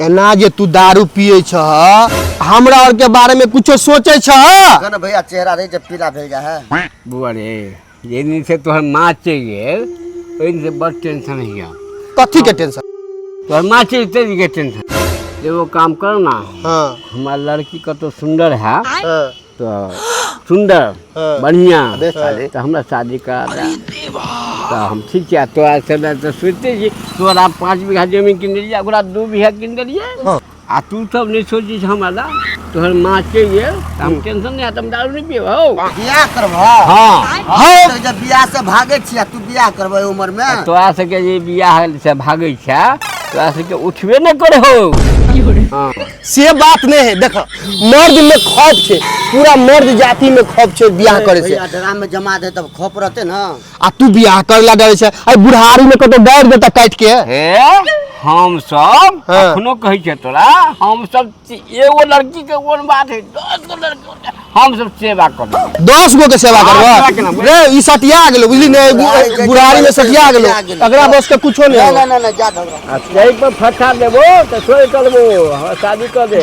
एना जे तू दारू पिए छ हमरा और के बारे में कुछ सोचे छ ना भैया चेहरा रे जब पीला भेल जा है बुआ रे ये दिन से तोहर माँ चाहिए ओइन से बड़ टेंशन है कथी के टेंशन तोहर माँ चाहिए तेरी के टेंशन ये वो काम करो ना हां हमारा लड़की का तो सुंदर है हां तो सुंदर बढ़िया तो हमरा शादी करा दे तो हम ठीक है तो ऐसे तो सोचते जी तोरा 5 बीघा जमीन किन दिया ओकरा 2 बीघा किन दिए आ तू सब नहीं सोची हमारा तोहर माँ चाहिए हम टेंशन नहीं तुम दारू नहीं पियो बियाह करबा हाँ तो जब बियाह से भागे छिया तू बियाह करबे उम्र में तो आ सके जे बियाह से भागे छा तो आ सके उठबे नहीं करे हो हाँ से बात नहीं है देख मर्द में खौफ छे पूरा मर्द जाति में खौफ छे बियाह करे से भैया ड्राम में जमा दे तब खौफ रहते ना आ तू बियाह करला डरे छे आ बुढ़ारी में कतो गाड़ देता काट के हे हम सब अखनो कही छे तोरा हम सब एगो लड़की के कोन बात है 10 गो लड़की हम सब सेवा कर 10 गो के सेवा करबा रे ई सटिया गेलो बुझली ने बुढ़ारी में सटिया गेलो अगला बस के कुछो नहीं ना ना ना जा ढोगा आ सही पर फटा देबो तो सोई करबो शादी कर दे